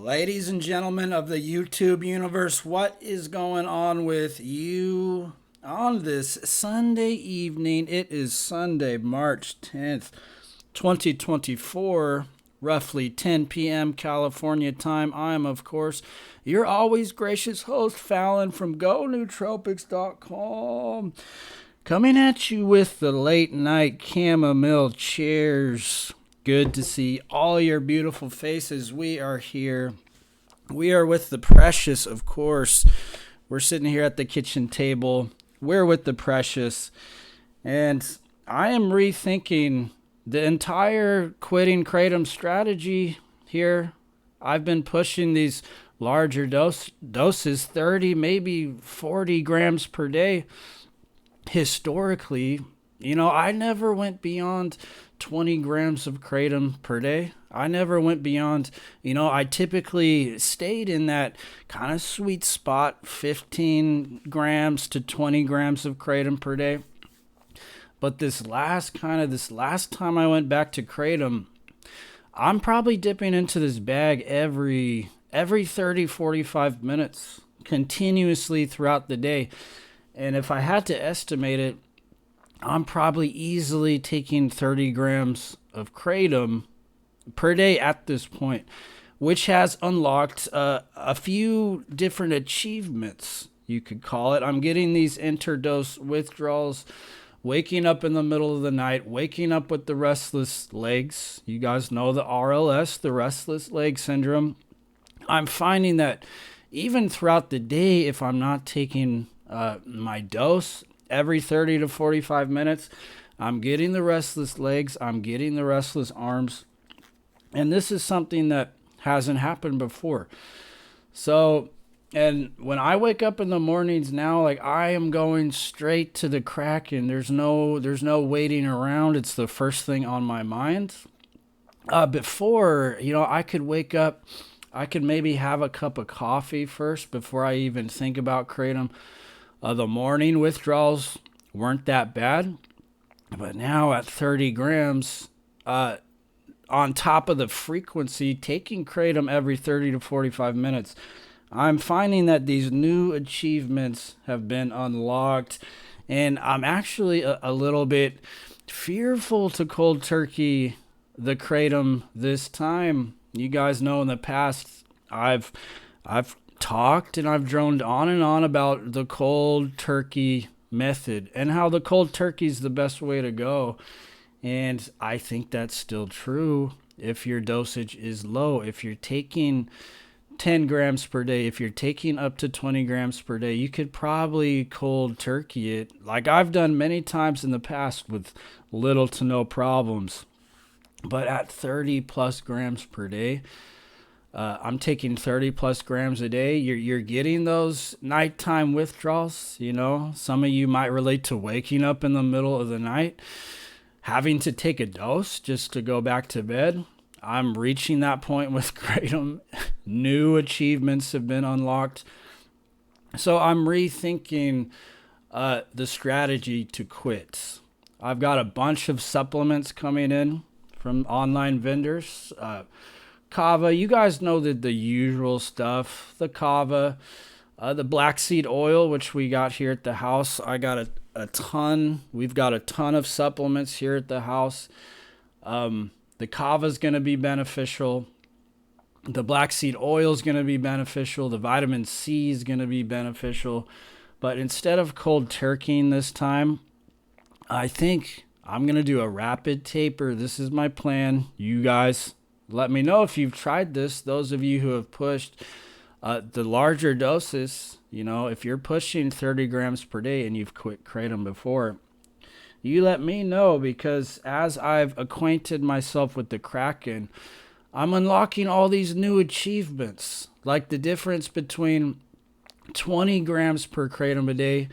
Ladies and gentlemen of the YouTube universe, what is going on with you on this Sunday evening? It is Sunday, March 10th, 2024, roughly 10 p.m. California time. I am, of course, your always gracious host, Fallon from GoNootropics.com, coming at you with the late night chamomile cheers. Good to see all your beautiful faces. We are here. We are with the precious, of course. We're sitting here at the kitchen table. We're with the precious. And I am rethinking the entire quitting Kratom strategy here. I've been pushing these larger doses, 30, maybe 40 grams per day. Historically, I never went beyond 20 grams of Kratom per day. I never went beyond, I typically stayed in that kind of sweet spot, 15 grams to 20 grams of Kratom per day. But this last time I went back to Kratom, I'm probably dipping into this bag every 30, 45 minutes continuously throughout the day. And if I had to estimate it, I'm probably easily taking 30 grams of Kratom per day at this point, which has unlocked a few different achievements, you could call it. I'm getting these interdose withdrawals, waking up in the middle of the night, waking up with the restless legs. You guys know the RLS, the restless leg syndrome. I'm finding that even throughout the day, if I'm not taking my dose, every 30 to 45 minutes, I'm getting the restless legs, I'm getting the restless arms. And this is something that hasn't happened before. So, and when I wake up in the mornings now, like I am going straight to the Kraken. There's no waiting around. It's the first thing on my mind. Before, I could wake up, I could maybe have a cup of coffee first before I even think about Kratom. The morning withdrawals weren't that bad, but now at 30 grams, on top of the frequency, taking Kratom every 30 to 45 minutes, I'm finding that these new achievements have been unlocked, and I'm actually a little bit fearful to cold turkey the Kratom this time. You guys know in the past, I've talked and I've droned on and on about the cold turkey method and how the cold turkey is the best way to go. And I think that's still true if your dosage is low. If you're taking 10 grams per day, if you're taking up to 20 grams per day, you could probably cold turkey it like I've done many times in the past with little to no problems. But at 30 plus grams per day, I'm taking 30 plus grams a day. You're getting those nighttime withdrawals. Some of you might relate to waking up in the middle of the night, having to take a dose just to go back to bed. I'm reaching that point with Kratom. New achievements have been unlocked. So I'm rethinking the strategy to quit. I've got a bunch of supplements coming in from online vendors. Kava, you guys know the usual stuff. The kava, the black seed oil, which we got here at the house. I got a ton. We've got a ton of supplements here at the house. The kava is going to be beneficial. The black seed oil is going to be beneficial. The vitamin C is going to be beneficial. But instead of cold turkeying this time, I think I'm going to do a rapid taper. This is my plan. You guys, let me know if you've tried this. Those of you who have pushed the larger doses, if you're pushing 30 grams per day and you've quit Kratom before, you let me know, because as I've acquainted myself with the Kraken, I'm unlocking all these new achievements, like the difference between 20 grams per Kratom a day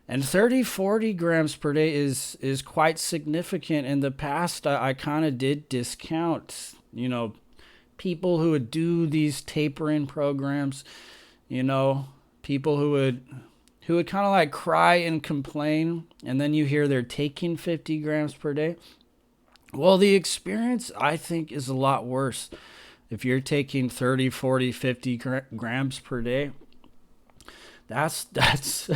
and 30, 40 grams per day is quite significant. In the past, I kind of did discount, people who would do these tapering programs, people who would kind of like cry and complain, and then you hear they're taking 50 grams per day. Well, the experience, I think, is a lot worse If you're taking 30, 40, 50 grams per day, that's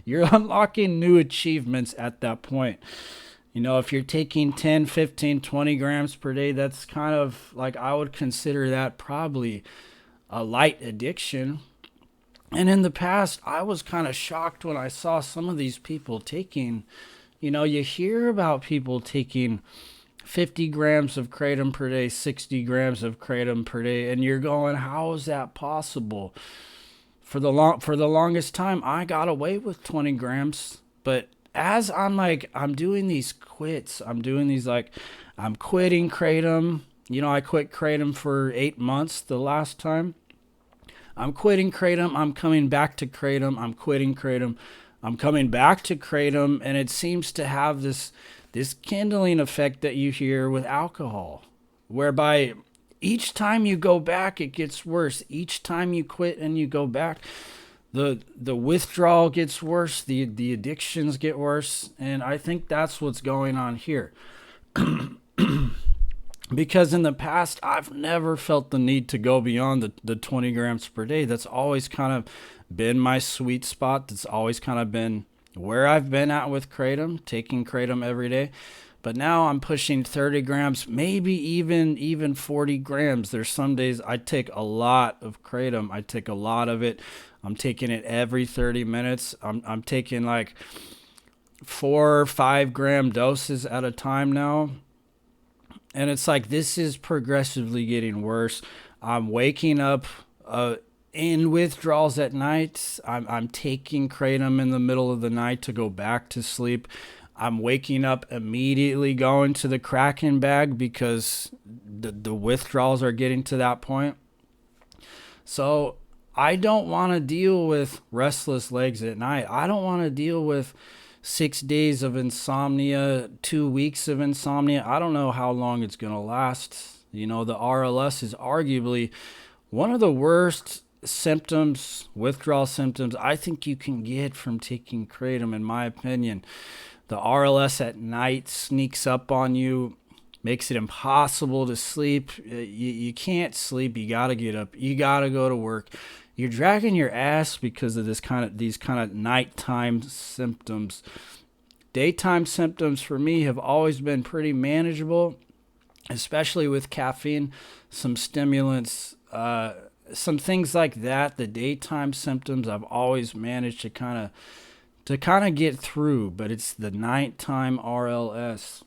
you're unlocking new achievements at that point. If you're taking 10, 15, 20 grams per day, that's kind of like, I would consider that probably a light addiction. And in the past, I was kind of shocked when I saw some of these people taking, you hear about people taking 50 grams of kratom per day, 60 grams of kratom per day, and you're going, how is that possible? For the longest time, I got away with 20 grams, but as I'm doing these quits, I'm quitting kratom. I quit kratom for 8 months the last time. I'm quitting kratom. I'm coming back to kratom. I'm quitting kratom. I'm coming back to kratom, and it seems to have this kindling effect that you hear with alcohol, whereby each time you go back, it gets worse. Each time you quit and you go back, the withdrawal gets worse, the addictions get worse, and I think that's what's going on here. Because in the past, I've never felt the need to go beyond the 20 grams per day. That's always kind of been my sweet spot. That's always kind of been where I've been at with kratom, taking kratom every day. But now I'm pushing 30 grams, maybe even 40 grams. There's some days I take a lot of kratom. I take a lot of it. I'm taking it every 30 minutes. I'm taking like 4 or 5 gram doses at a time now. And it's like, this is progressively getting worse. I'm waking up in withdrawals at night. I'm taking kratom in the middle of the night to go back to sleep. I'm waking up immediately going to the Kraken bag because the withdrawals are getting to that point. So I don't want to deal with restless legs at night. I don't want to deal with 6 days of insomnia, 2 weeks of insomnia. I don't know how long it's going to last. The RLS is arguably one of the worst symptoms, withdrawal symptoms, I think you can get from taking kratom, in my opinion. The RLS at night sneaks up on you, makes it impossible to sleep. You can't sleep. You got to get up. You got to go to work. You're dragging your ass because of these kind of nighttime symptoms. Daytime symptoms for me have always been pretty manageable, especially with caffeine, some stimulants, some things like that. The daytime symptoms I've always managed to kind of get through, but it's the nighttime RLS.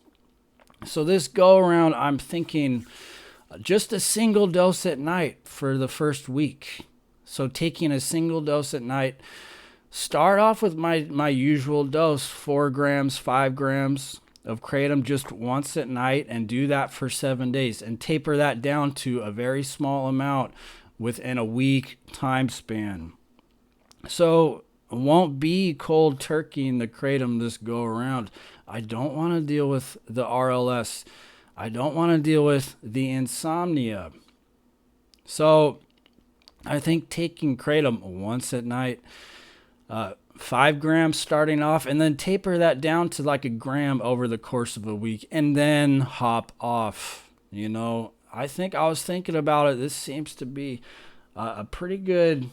So this go around, I'm thinking just a single dose at night for the first week. So taking a single dose at night, start off with my usual dose, 4 grams, 5 grams of kratom just once at night, and do that for 7 days and taper that down to a very small amount within a week time span. So won't be cold turkey in the kratom this go around. I don't want to deal with the RLS. I don't want to deal with the insomnia. So I think taking kratom once at night, 5 grams starting off, and then taper that down to like a gram over the course of a week, and then hop off. I think I was thinking about it. This seems to be a pretty good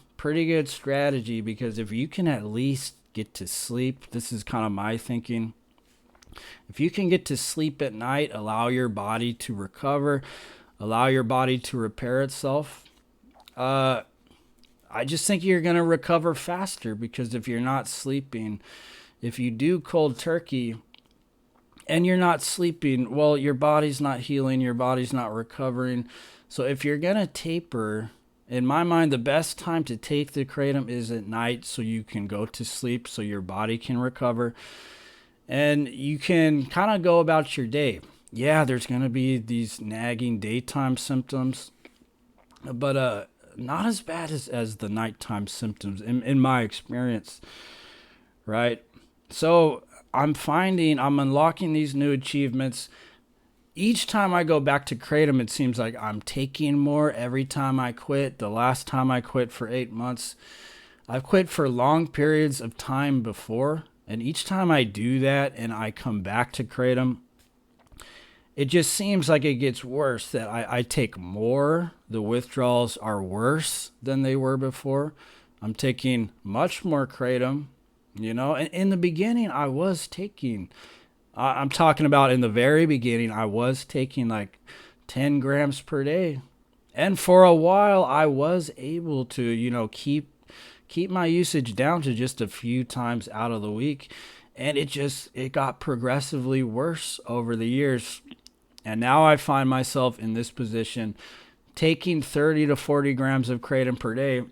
strategy, because if you can at least get to sleep, this is kind of my thinking. If you can get to sleep at night, allow your body to recover, allow your body to repair itself, I just think you're going to recover faster, because if you're not sleeping, if you do cold turkey and you're not sleeping, well, your body's not healing, your body's not recovering. So if you're going to taper, in my mind, the best time to take the kratom is at night, so you can go to sleep, so your body can recover, and you can kind of go about your day. Yeah, there's going to be these nagging daytime symptoms, but not as bad as the nighttime symptoms in my experience, right? So I'm unlocking these new achievements. Each time I go back to kratom, it seems like I'm taking more every time I quit. The last time I quit for 8 months, I've quit for long periods of time before, and each time I do that and I come back to kratom, it just seems like it gets worse, that I take more. The withdrawals are worse than they were before. I'm taking much more Kratom, and in the beginning I was taking, I'm talking about in the very beginning, I was taking like 10 grams per day. And for a while I was able to, keep my usage down to just a few times out of the week. And it got progressively worse over the years. And now I find myself in this position, taking 30 to 40 grams of Kratom per day,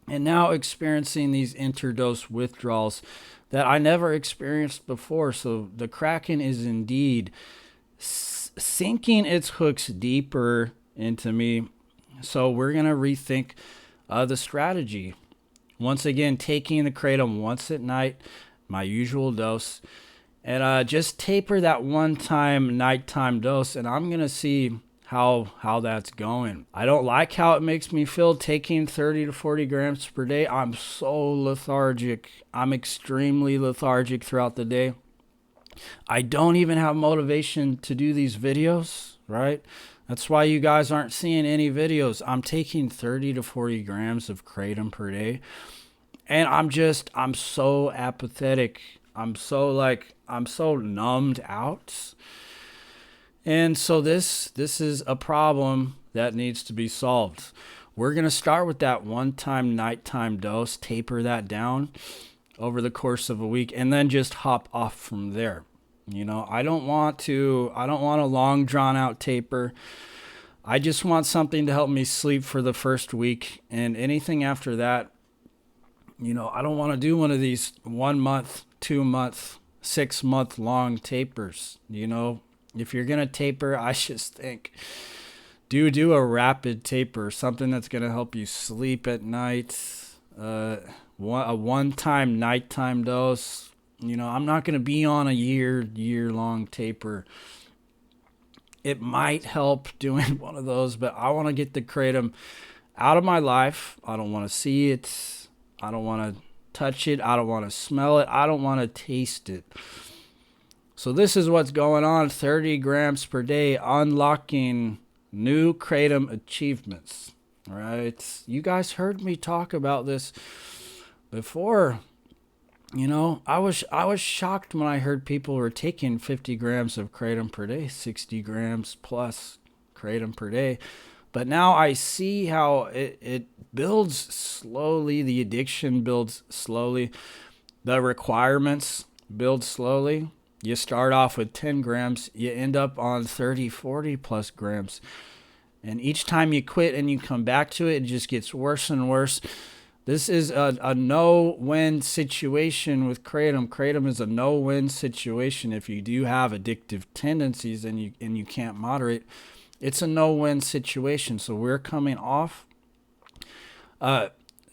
and now experiencing these interdose withdrawals that I never experienced before. So the Kraken is indeed sinking its hooks deeper into me. So we're going to rethink the strategy. Once again, taking the Kratom once at night, my usual dose, and just taper that one-time nighttime dose, and I'm going to see how that's going. I don't like how it makes me feel taking 30 to 40 grams per day. I'm so lethargic. I'm extremely lethargic throughout the day. I don't even have motivation to do these videos, right? That's why you guys aren't seeing any videos. I'm taking 30 to 40 grams of Kratom per day, and I'm so apathetic. I'm so numbed out. And so this is a problem that needs to be solved. We're going to start with that one-time nighttime dose, taper that down over the course of a week, and then just hop off from there. I don't want a long drawn out taper. I just want something to help me sleep for the first week, and anything after that, I don't want to do one of these 1 month, 2 month, 6 month long tapers. If you're going to taper, I just think do a rapid taper, something that's going to help you sleep at night. A one-time nighttime dose. I'm not going to be on a year-long taper. It might help doing one of those, but I want to get the Kratom out of my life. I don't want to see it. I don't want to touch it. I don't want to smell it. I don't want to taste it. So this is what's going on. 30 grams per day, unlocking new Kratom achievements. All right. You guys heard me talk about this before. I was shocked when I heard people were taking 50 grams of Kratom per day, 60 grams plus Kratom per day. But now I see how it builds slowly. The addiction builds slowly. The requirements build slowly. You start off with 10 grams. You end up on 30, 40 plus grams. And each time you quit and you come back to it, it just gets worse and worse. This is a no-win situation with Kratom. Kratom is a no-win situation if you do have addictive tendencies and you can't moderate. It's a no-win situation. So we're coming off.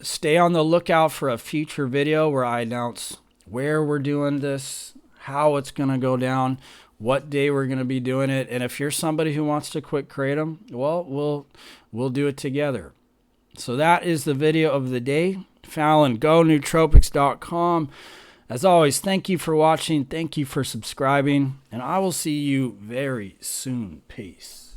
Stay on the lookout for a future video where I announce where we're doing this, how it's going to go down, what day we're going to be doing it. And if you're somebody who wants to quit Kratom, well, we'll do it together. So that is the video of the day. Fallon, GoNootropics.com. As always, thank you for watching. Thank you for subscribing. And I will see you very soon. Peace.